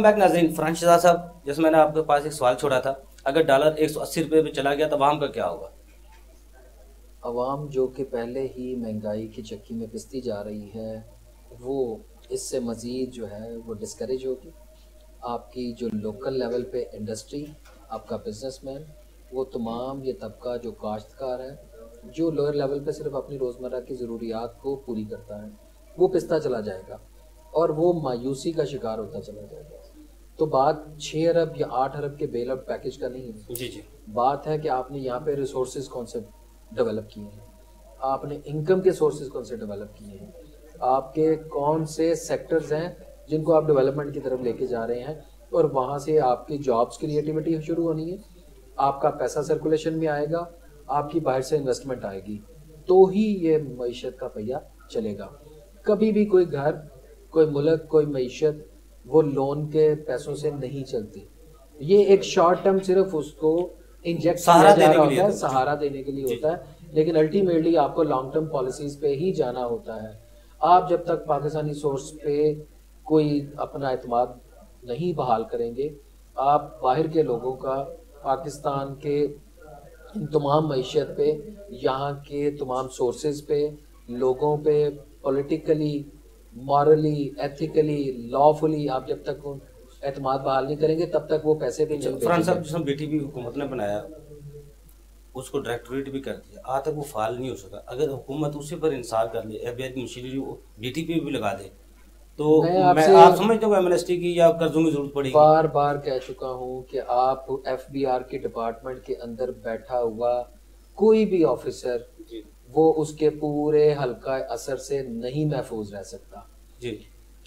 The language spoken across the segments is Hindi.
बैक नाज़रीन। फ्रांस साहब, जैसे मैंने आपके पास एक सवाल छोड़ा था, अगर डॉलर 180 रुपये पे चला गया तो आवाम का क्या होगा? आवाम जो कि पहले ही महंगाई की चक्की में पिसती जा रही है, वो इससे मज़ीद जो है वो डिस्करेज होगी। आपकी जो लोकल लेवल पे इंडस्ट्री, आपका बिजनेसमैन, वो तमाम ये तबका जो काश्तकार है, जो लोअर लेवल पे सिर्फ अपनी रोज़मर्रा की ज़रूरियात को पूरी करता है, वो पिसता चला जाएगा और वो मायूसी का शिकार होता चला जाएगा। तो बात 6 अरब या 8 अरब के बेल आउट पैकेज का नहीं है। जी जी। बात है कि आपने यहाँ पे रिसोर्सेज कौन से डेवलप किए हैं, आपने इनकम के सोर्सेज कौन से डेवलप किए हैं, आपके कौन से सेक्टर्स हैं जिनको आप डेवलपमेंट की तरफ लेके जा रहे हैं, और वहाँ से आपकी जॉब्स क्रिएटिविटी शुरू होनी है, आपका पैसा सर्कुलेशन में आएगा, आपकी बाहर से इन्वेस्टमेंट आएगी, तो ही ये मईशत का पहिया चलेगा। कभी भी कोई घर, कोई मुल्क, कोई मईशत वो लोन के पैसों से नहीं चलती। ये एक शॉर्ट टर्म सिर्फ उसको इंजेक्ट सहारा किया जा देने रहा के लिए होता है, होता है। सहारा देने के लिए होता है, लेकिन अल्टीमेटली आपको लॉन्ग टर्म पॉलिसीज पे ही जाना होता है। आप जब तक पाकिस्तानी सोर्स पे कोई अपना एतमाद नहीं बहाल करेंगे, आप बाहर के लोगों का पाकिस्तान के तमाम मईशत पे, यहाँ के तमाम सोर्सेज पे, लोगों पे, पॉलिटिकली, मॉरली, एथिकली, लॉफुली आप जब तक एतमाद बहाल नहीं करेंगे, तब तक वो पैसे भी नहीं फरहान साहब, भेजेंगे। जिसमें बीटीपी हुकूमत ने बनाया, उसको डायरेक्टोरेट भी कर दिया, आज तक वो फाल नहीं हो सका। अगर हुकूमत उसी पर इंसाफ कर ले, एफबीआई की मशीनरी बीटीपी भी लगा दे, तो मैं आप आपसे समझते हो एमनेस्टी की या कर्जों की जरूरत पड़ेगी? बार बार कह चुका हूँ कि आप एफबीआर के डिपार्टमेंट के अंदर बैठा हुआ कोई भी ऑफिसर जी वो उसके पूरे हल्का असर से नहीं महफूज रह सकता। जी।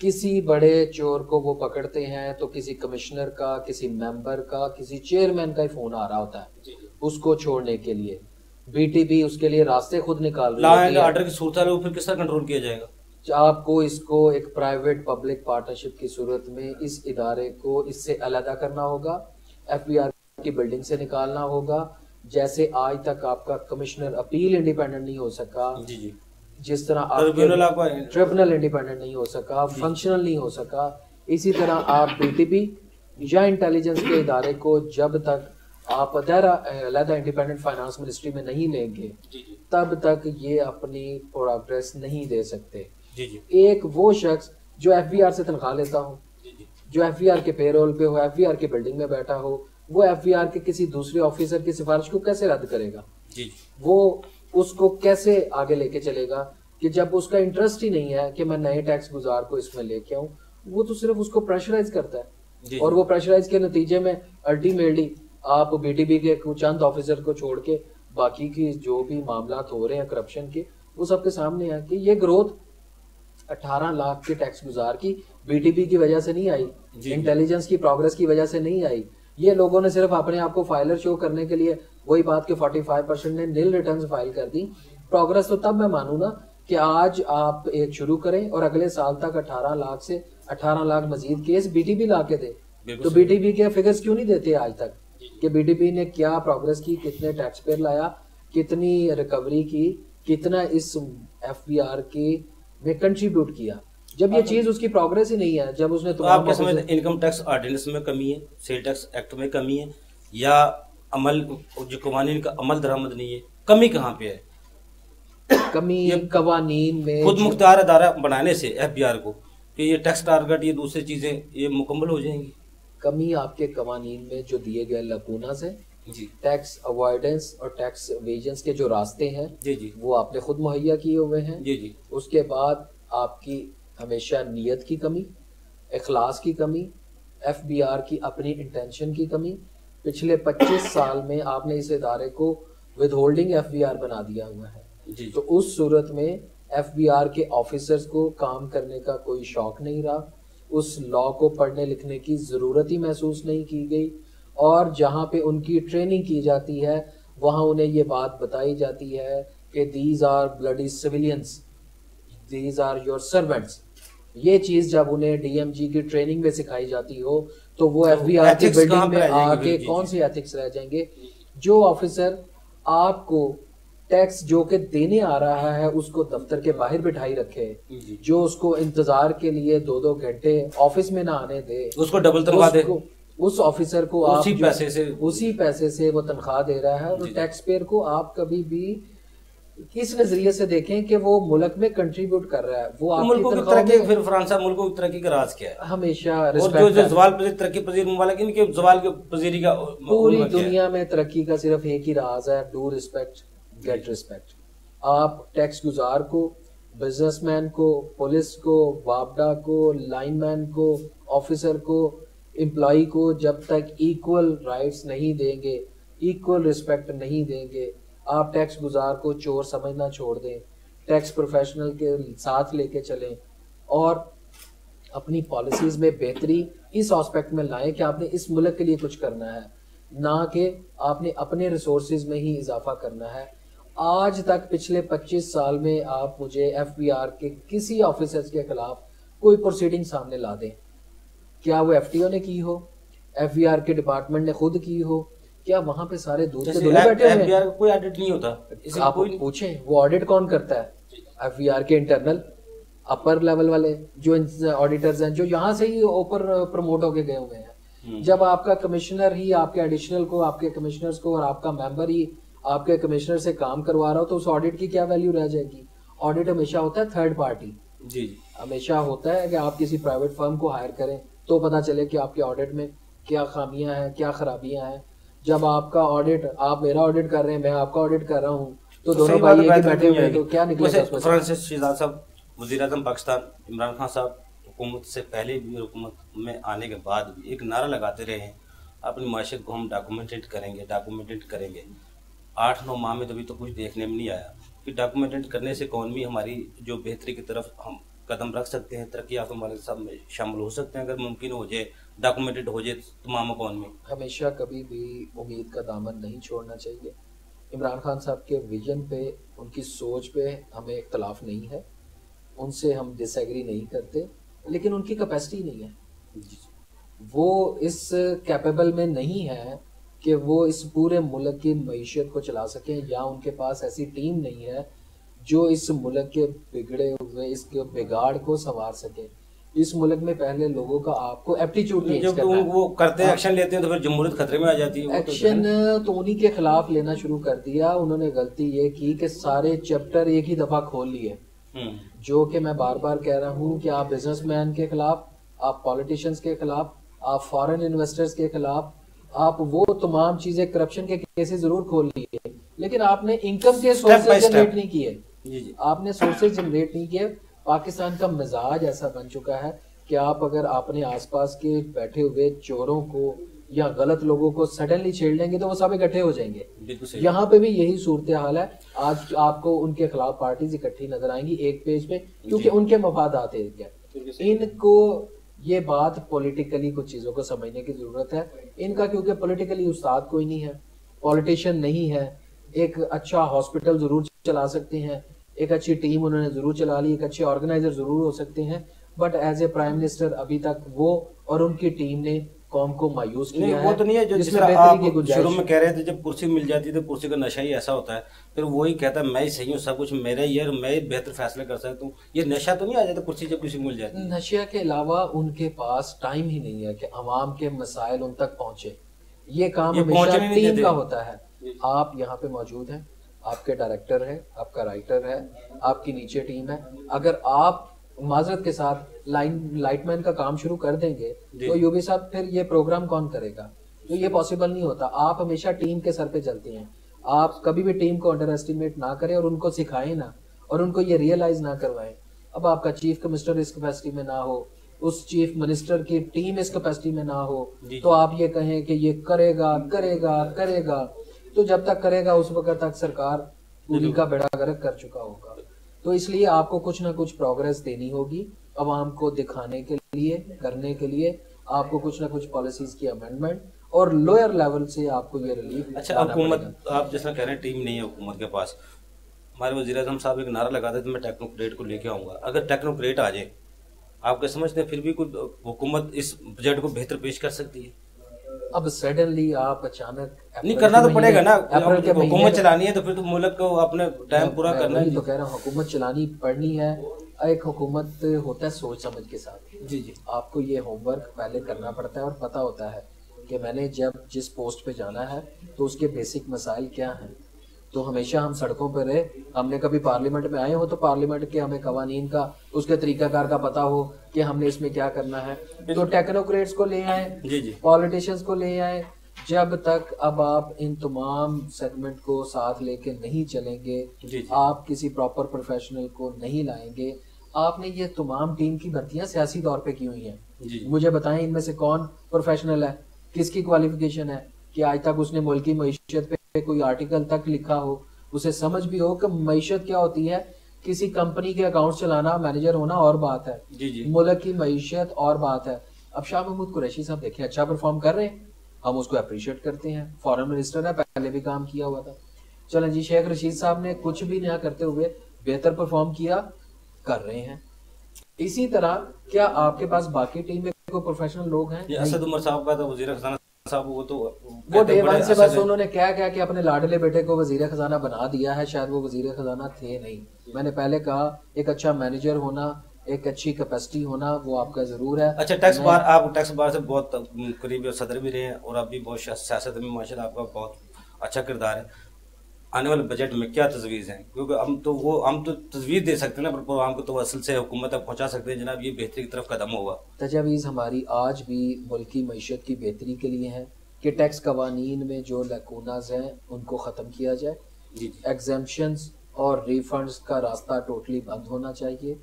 किसी बड़े चोर को वो पकड़ते हैं तो किसी कमिश्नर का, किसी मेंबर का, किसी चेयरमैन का ही फोन आ रहा होता है उसको छोड़ने के लिए। बीटीबी उसके लिए रास्ते खुद निकाल रही लॉ होती एंड है। ऑर्डर की सूरत है, वो फिर किस तरह कंट्रोल किया जाएगा? आपको इसको एक प्राइवेट पब्लिक पार्टनरशिप की सूरत में इस इदारे को इससे अलग करना होगा, एफबीआर की बिल्डिंग से निकालना होगा। जैसे आज तक आपका कमिश्नर अपील इंडिपेंडेंट नहीं हो सका, जी जी। जिस तरह ट्रिब्यूनल आपके ट्रिब्यूनल इंडिपेंडेंट नहीं हो सका, फंक्शनल नहीं हो सका, इसी तरह आप बीटीपी या इंटेलिजेंस के इदारे को जब तक आप अलहदा इंडिपेंडेंट फाइनेंस मिनिस्ट्री में नहीं लेंगे, तब तक ये अपनी प्रोग्रेस नहीं दे सकते। जी जी। एक वो शख्स जो एफबीआर से तनख्वाह लेता हो, जो एफबीआर के पेरोल पे हो, एफबीआर की बिल्डिंग में बैठा हो, वो एफबीआर के किसी दूसरे ऑफिसर की सिफारिश को कैसे रद्द करेगा? जी। वो उसको कैसे आगे लेके चलेगा कि जब उसका इंटरेस्ट ही नहीं है कि मैं नए टैक्स गुजार को इसमें लेके आऊं, वो तो सिर्फ उसको प्रेशराइज करता है। और वो प्रेशराइज के नतीजे में अल्टीमेटली आप बीटीबी के चंद ऑफिसर को छोड़ के बाकी की जो भी मामला हो रहे हैं करप्शन के, वो सबके सामने है कि ये ग्रोथ 18 लाख के टैक्स गुजार की बीटीपी की वजह से नहीं आई, इंटेलिजेंस की प्रोग्रेस की वजह से नहीं आई। ये लोगों ने सिर्फ अपने आप को फाइलर शो करने के लिए वही बात के 45% ने नील रिटर्न्स फाइल कर दी। प्रोग्रेस तो तब मैं मानू ना कि आज आप एक शुरू करें और अगले साल तक 18 लाख से 18 लाख मजीद केस बीटीपी ला के दे। तो बीटीपी के फिगर्स क्यों नहीं देते आज तक कि बीटीपी ने क्या प्रोग्रेस की, कितने टैक्स पेयर लाया, कितनी रिकवरी की, कितना इस एफबीआर के में कंट्रीब्यूट किया। जब ये चीज उसकी प्रोग्रेस ही नहीं है, जब उसने तो आप क्या समझते हैं, इनकम टैक्स ऑर्डिनेंस में कमी है, सेल टैक्स एक्ट में कमी है, या अमल जो कवानीन का अमल दरामद नहीं है? कमी कहाँ पे है? कमी कवानीन में खुद मुख्तार अदारा बनाने से एफबीआर को कि ये टैक्स टारगेट, ये दूसरी चीजें ये मुकम्मल हो जाएंगी। कमी आपके कवानीन में जो दिए गए लकूनास है, टैक्स अवॉइडेंस और टैक्स एवेजंस के जो रास्ते हैं, जी, वो आपने खुद मुहैया किए हुए हैं। जी। उसके बाद आपकी हमेशा नीयत की कमी, इखलास की कमी, एफबीआर की अपनी इंटेंशन की कमी। पिछले 25 साल में आपने इस इदारे को विदहोल्डिंग एफबीआर बना दिया हुआ है। तो उस सूरत में एफबीआर के ऑफिसर्स को काम करने का कोई शौक नहीं रहा, उस लॉ को पढ़ने लिखने की ज़रूरत ही महसूस नहीं की गई, और जहाँ पे उनकी ट्रेनिंग की जाती है वहाँ उन्हें ये बात बताई जाती है कि these are bloody civilians, these are your servants. ये चीज़ जब उन्हें डीएमजी की ट्रेनिंग में सिखाई जाती हो तो वो एफबीआर की बिल्डिंग में आके कौन से एथिक्स रह जाएंगे? जो ऑफिसर आपको टैक्स जो कि देने आ रहा है उसको दफ्तर के बाहर बिठाई रखे, जो उसको इंतजार के लिए 2-2 घंटे ऑफिस में ना आने दे, उसको डबल तनख्वाह दे, उस ऑफिसर को उसी पैसे से वो तनख्वाह दे रहा है। और टैक्स पेयर को आप कभी भी किस नजरिए से देखें कि वो मुल्क में कंट्रीब्यूट कर रहा है, वो आपकी तरक्की, फिर फ्रांस साहब मुल्क की तरक्की का राज क्या है? हमेशा और जो जवाल पजीर तरक्की पजीर ममालिक, इनके जवाल के पजीरी का पूरी दुनिया में तरक्की का सिर्फ एक ही राज है, डू रिस्पेक्ट गेट रिस्पेक्ट। आप टैक्स गुजार को, बिजनेसमैन को, पुलिस को, वापडा को, लाइनमैन को, ऑफिसर को, एम्प्लॉय को जब तक इक्वल राइट्स नहीं देंगे, इक्वल रिस्पेक्ट नहीं देंगे, आप टैक्स गुजार को चोर समझना छोड़ दें, टैक्स प्रोफेशनल के साथ लेके चलें और अपनी पॉलिसीज में बेहतरी इस एस्पेक्ट में लाएं कि आपने इस मुल्क के लिए कुछ करना है, ना कि आपने अपने रिसोर्सेज में ही इजाफा करना है। आज तक पिछले 25 साल में आप मुझे एफबीआर के किसी ऑफिसर्स के खिलाफ कोई प्रोसीडिंग सामने ला दें, क्या वो एफटीओ ने की हो, एफबीआर के डिपार्टमेंट ने खुद की हो, क्या वहां पे सारे दूध के धुले बैठे हुए हैं? कोई ऑडिट नहीं होता, आप पूछें वो ऑडिट कौन करता है? एफबीआर के इंटरनल अपर लेवल वाले जो ऑडिटर्स हैं, जो यहाँ से ही ऊपर प्रमोट होके गए हुए हैं। जब आपका कमिश्नर ही आपके एडिशनल को, आपके कमिश्नर्स को और आपका मेंबर ही आपके कमिश्नर से काम करवा रहा हो, तो उस ऑडिट की क्या वैल्यू रह जाएगी? ऑडिट हमेशा होता है थर्ड पार्टी, जी हमेशा होता है कि आप किसी प्राइवेट फर्म को हायर करें तो पता चले कि आपके ऑडिट में क्या खामियां हैं, क्या खराबियां हैं। जब आपका ऑडिट, आप मेरा ऑडिट कर रहे हैं, मैं आपका ऑडिट कर रहा हूँ, तो दोनों भाई एक ही बैठे हुए हैं, तो क्या निकलेगा उसमें? फ्रांसिस शहजाद साहब, वज़ीर-ए-आज़म पाकिस्तान इमरान खान साहब हुकूमत से पहले भी, हुकूमत में आने के बाद भी एक नारा लगाते रहे हैं, अपनी माशत को हम डॉक्यूमेंटेड करेंगे। 8-9 माह में अभी तो कुछ देखने में नहीं आया कि डॉक्यूमेंटेड करने से कौन भी हमारी जो बेहतरी की तरफ हम कदम रख सकते हैं, तरक्की याफ्ता ममालिक सब में शामिल हो सकते हैं, अगर मुमकिन हो जाए, डॉक्यूमेंटेड हो जाए तमाम कौन में। हमेशा कभी भी उम्मीद का दामन नहीं छोड़ना चाहिए। इमरान खान साहब के विजन पे, उनकी सोच पे हमें इख्तलाफ नहीं है, उनसे हम डिसएग्री नहीं करते, लेकिन उनकी कैपेसिटी नहीं है, वो इस कैपेबल में नहीं है कि वो इस पूरे मुल्क की मईशत को चला सकें, या उनके पास ऐसी टीम नहीं है जो इस मुल्क के बिगड़े हुए इसके बिगाड़ को संवार सके। इस मुल्क में पहले लोगों का आपको एप्टीट्यूड नहीं, जब तो वो करते हैं, एक्शन लेते हैं, तो फिर जमहूरियत खतरे में आ जाती है। एक्शन तो उन्हीं के खिलाफ लेना शुरू कर दिया। उन्होंने गलती ये की कि सारे चैप्टर एक ही दफा खोल लिए, जो कि मैं बार बार कह रहा हूँ कि आप बिजनेसमैन के खिलाफ, आप पॉलिटिशियंस के खिलाफ, आप फॉरेन इन्वेस्टर्स के खिलाफ, आप वो तमाम चीजें, करप्शन के केसेस जरूर खोल लिए, लेकिन आपने इनकम के सोर्सेज जनरेट नहीं किए, आपने सोर्सेज जनरेट नहीं किए। पाकिस्तान का मिजाज ऐसा बन चुका है कि आप अगर अपने आसपास के बैठे हुए चोरों को या गलत लोगों को सडनली छेड़ लेंगे तो वो सब इकट्ठे हो जाएंगे। यहाँ पे भी यही सूरत हाल है। आज आपको उनके खिलाफ पार्टीज इकट्ठी नजर आएंगी एक पेज पे, क्योंकि उनके मफाद आते हैं। इनको ये बात पॉलिटिकली कुछ चीजों को समझने की जरूरत है। इनका क्योंकि पॉलिटिकली उस्ताद कोई नहीं है, पॉलिटिशियन नहीं है, एक अच्छा हॉस्पिटल जरूर चला सकते हैं, एक अच्छी टीम उन्होंने जरूर चला ली, एक अच्छे ऑर्गेनाइजर जरूर हो सकते हैं, but as a prime minister अभी तक वो और उनकी टीम ने कौम को मायूस किया है। वो तो नहीं है जो जिस तरह आप शुरू में कह रहे थे, जब कुर्सी मिल जाती है तो कुर्सी का नशा ही ऐसा होता है, फिर वही कहता है मैं ही सही हूँ, सब कुछ मेरा ही है, मैं बेहतर फैसले कर सकता हूँ। ये नशा तो नहीं आ जाता कुर्सी जब कुर्सी मिल जाती है? नशे के अलावा उनके पास टाइम ही नहीं है कि अवाम के मसाइल उन तक पहुंचे। ये काम हमेशा टीम का होता है। आप यहाँ पे मौजूद हैं, आपके डायरेक्टर है, आपका राइटर है, आपकी नीचे टीम है। अगर आप माजरत के साथ लाइटमैन का काम शुरू कर देंगे तो यूबी साहब फिर ये प्रोग्राम कौन करेगा? तो ये पॉसिबल नहीं होता। आप हमेशा टीम के सर पे चलते हैं। आप कभी भी टीम को अंडर एस्टिमेट ना करें और उनको सिखाएं ना, और उनको ये रियलाइज ना करवाएं। अब आपका चीफ कमिश्नर इस कैपेसिटी में ना हो, उस चीफ मिनिस्टर की टीम इस कैपेसिटी में ना हो, तो आप ये कहें कि ये करेगा करेगा करेगा, तो जब तक करेगा उस वक्त तक सरकार पूरी का बेड़ा गर्क कर चुका होगा। तो इसलिए आपको कुछ ना कुछ प्रोग्रेस देनी होगी अवाम को दिखाने के लिए, करने के लिए आपको कुछ ना कुछ पॉलिसीज की अमेंडमेंट और लोअर लेवल से आपको ये रिलीफ। अच्छा, हुकूमत, आप जैसा कह रहे हैं टीम नहीं है हुकूमत के पास, हमारे वज़ीर-ए-आज़म साहब एक नारा लगाते थे मैं टेक्नोक्रेट को लेके आऊंगा। अगर टेक्नोक्रेट आ जाए, आप क्या समझते हैं फिर भी कुछ हुकूमत इस बजट को बेहतर पेश कर सकती है? अब सडनली आप अचानक नहीं करना तो पड़ेगा ना, अप्रैल के हुकूमत चलानी है तो फिर तो मुल्क को अपने टाइम पूरा करना है। तो कह रहा हूँ हुकूमत चलानी पड़नी है। एक हुकूमत होता है सोच समझ के साथ। जी जी, आपको ये होमवर्क पहले करना पड़ता है और पता होता है कि मैंने जब जिस पोस्ट पे जाना है तो उसके बेसिक मसाइल क्या हैं। तो हमेशा हम सड़कों पर रहे, हमने कभी पार्लियामेंट में आए हो तो पार्लियामेंट के हमें कवानीन का उसके तरीकाकार का पता हो कि हमने इसमें क्या करना है। तो टेक्नोक्रेट्स को ले आए, पॉलिटिशियंस को ले आए। जब तक अब आप इन तमाम सेगमेंट को साथ लेके नहीं चलेंगे, आप किसी प्रॉपर प्रोफेशनल को नहीं लाएंगे। आपने ये तमाम टीम की भर्तियां सियासी तौर पे की हुई हैं। मुझे बताएं इनमें से कौन प्रोफेशनल है, किसकी क्वालिफिकेशन है कि आज तक उसने मुल्क की मईशत पे कोई आर्टिकल तक लिखा हो, उसे समझ भी हो कि मईशत क्या होती है। किसी कंपनी के अकाउंट चलाना, मैनेजर होना और बात है, मुल्क की मईशत और बात है। अब शाह महमूद कुरैशी साहब देखें अच्छा परफॉर्म कर रहे हैं, हम उसको अप्रिशिएट करते हैं। फॉरेन मिनिस्टर है, पहले भी काम किया हुआ था। चलें जी, शेख रशीद साहब ने कुछ भी नया करते हुए बेहतर परफॉर्म किया, कर रहे हैं। इसी तरह क्या आपके पास बाकी टीम में कोई प्रोफेशनल लोग हैं? असद उमर साहब का तो वजीर खजाना साहब, वो डे वन से बस उन्होंने क्या क्या कि अपने लाडले बेटे को वजीर खजाना बना दिया है। शायद वो वजीर खजाना थे नहीं। मैंने पहले कहा एक अच्छा मैनेजर होना, एक अच्छी कैपेसिटी होना वो आपका जरूर है। अच्छा, टैक्स बार, आप टैक्स बार से बहुत करीबी सदर भी रहे हैं और अभी बहुत सियासत में माशाल्लाह आपका बहुत अच्छा किरदार है। आने वाले बजट में क्या तजवीज़ हैं? क्योंकि हम तो तजवीज़ दे सकते हैं ना, पर हमको तो असल से हुकूमत तक पहुंचा सकते हैं जनाब, ये बेहतरी की तरफ कदम होगा। तजावीज़ हमारी आज भी मुल्क की मईशत की बेहतरी के लिए है कि टैक्स कवानीन में जो लकूनाज हैं उनको ख़त्म किया जाए। एग्जेम्पशंस और रिफंड्स का रास्ता टोटली बंद होना चाहिए।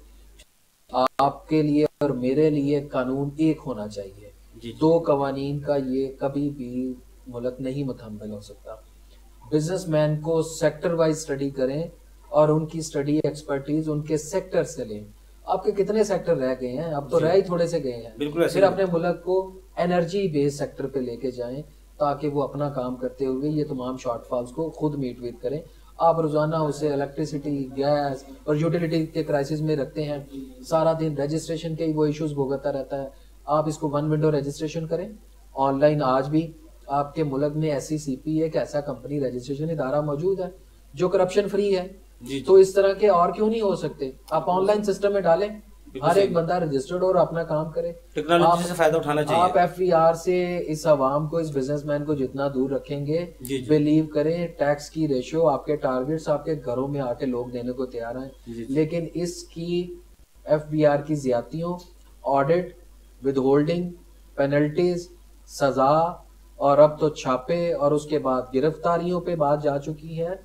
आपके लिए और मेरे लिए कानून एक होना चाहिए। दो कवानीन का ये कभी भी मुल्क नहीं मुतहम्मिल हो सकता। बिजनेसमैन को सेक्टर वाइज स्टडी करें और उनकी स्टडी एक्सपर्टीज उनके सेक्टर से लें। आपके कितने सेक्टर रह गए हैं? अब तो रह ही थोड़े से गए हैं। फिर अपने मुल्क को एनर्जी बेस्ड सेक्टर पे लेके जाएं ताकि वो अपना काम करते हुए ये तमाम शॉर्टफॉल्स को खुद मीट वीट करें। आप रोजाना उसे इलेक्ट्रिसिटी, गैस और यूटिलिटी के क्राइसिस में रखते हैं, सारा दिन रजिस्ट्रेशन के ही वो इश्यूज भुगतता रहता है। आप इसको वन विंडो रजिस्ट्रेशन करें ऑनलाइन। आज भी आपके मुल्क में SCCP एक ऐसा कंपनी रजिस्ट्रेशन इदारा मौजूद है जो करप्शन फ्री है। तो इस तरह के और क्यों नहीं हो सकते? आप ऑनलाइन सिस्टम में डालें, हर एक बंदा रजिस्टर्ड और अपना काम करे। टेक्नोलॉजी से फायदा उठाना चाहिए। आप FVR से इस अवाम को, इस बिजनेसमैन को जितना दूर रखेंगे, बिलीव करें टैक्स की रेशियो, आपके टारगेट्स आपके घरों में आके लोग देने को तैयार हैं। लेकिन इसकी FBR की ज्यादतियों, ऑडिट, विदहोल्डिंग, पेनल्टीज, सजा और अब तो छापे और उसके बाद गिरफ्तारियों पे बात जा चुकी है।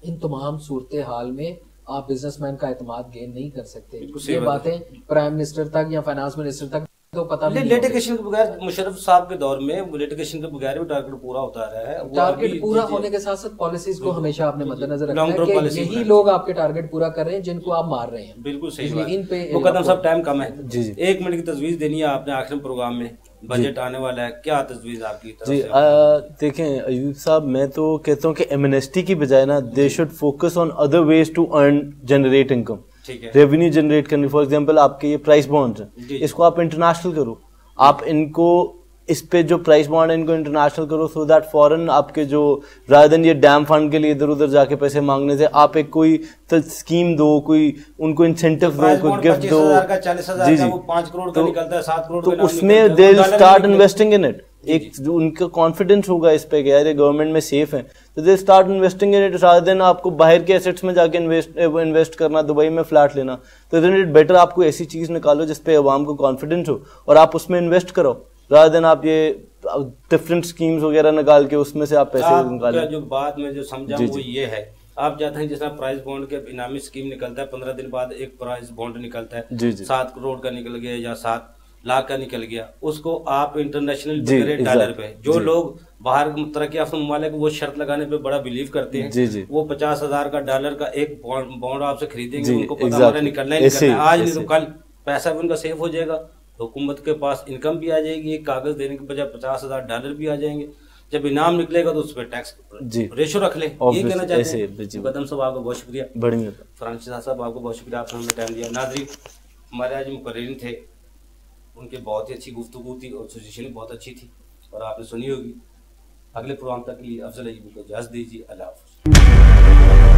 इन तमाम सूरत हाल में आप बिजनेसमैन का एतमाद गेन नहीं कर सकते। ये बातें प्राइम मिनिस्टर तक या फाइनेंस मिनिस्टर तक तो पता नहीं। लिटिगेशन के बगैर, मुशर्रफ साहब के दौर में लिटिगेशन के बगैर भी टारगेट पूरा होता रहा है। टारगेट पूरा होने के साथ साथ पॉलिसीज को हमेशा आपने मद्देनजर रखना है कि यही लोग आपके टारगेट पूरा कर रहे हैं जिनको आप मार रहे हैं। बिल्कुल सही बात। इन पे मुकदम सब टाइम कम है। 1 मिनट की तजवीज देनी है आपने आखिरी प्रोग्राम में, बजट आने वाला है, क्या तजवीज आपकी तरफ से? देखें अयूब साहब, मैं तो कहता हूँ कि एमनेस्टी की बजाय ना they should focus on other ways to earn generate income, revenue generate करनी। फॉर एग्जांपल आपके ये प्राइस बॉन्ड्स हैं, इसको आप इंटरनेशनल करो। आप इनको इस पे जो प्राइस बॉन्ड है इनको इंटरनेशनल करो, सो दैट फॉरेन आपके जो रादर देन ये डैम फंड के लिए इधर उधर जाके पैसे मांगने से आप एक कोई स्कीम दो, कोई उनको इंसेंटिव दो, कोई गिफ्ट दो। जी जी, 5 करोड़ का निकलता है, 7 करोड़ तो उसमें they will start investing in it. एक जो उनका कॉन्फिडेंस होगा इस पे कि यार ये गवर्नमेंट में सेफ है, तो they start investing in it rather than आपको बाहर के एसेट्स में जाके इन्वेस्ट करना, दुबई में फ्लैट लेना। तो इट इट बेटर आपको ऐसी चीज निकालो जिसपे अवाम को कॉन्फिडेंस हो और आप उसमें इन्वेस्ट करो, रादर देन आप ये डिफरेंट स्कीम्स वगैरह निकाल के उसमें से आप पैसे निकालें। जो बात में जो समझा वो ये है, आप चाहते हैं जिसना प्राइस बॉन्ड के इनामी स्कीम निकलता है, 15 दिन बाद एक प्राइस बॉन्ड निकलता है, 7 करोड़ का निकल गया या 7 लाख का निकल गया, उसको आप इंटरनेशनल डॉलर पे, जो लोग बाहर तरक्की याफ्ता ममालिक वो शर्त लगाने पे बड़ा बिलीव करते हैं, वो 50,000 का डॉलर का एक बॉन्ड आपसे खरीदेंगे, उनको पता हमारा निकलना ही निकलना है, आज नहीं तो कल पैसा भी उनका सेफ हो जाएगा, हुकूमत के पास इनकम भी आ जाएगी, एक कागज देने के बजाय 50,000 डॉलर भी आ जाएंगे। जब इनाम निकलेगा तो उस पर टैक्स रेशो रख ले, ये कहना चाहते हैं। कदम साहब आपका बहुत शुक्रिया, फ्रांसिस साहब आपको बहुत शुक्रिया, आपने हमें टाइम दिया। नाज़रीन, हमारे आज मुकर्रिर थे, उनकी बहुत ही अच्छी गुफ्तगू थी और सजेशन बहुत अच्छी थी। और आपने सुनी होगी। अगले प्रोग्राम तक के लिए अफजल अयूबी को इजाज़त दीजिए। अल्लाह हाफ़िज़।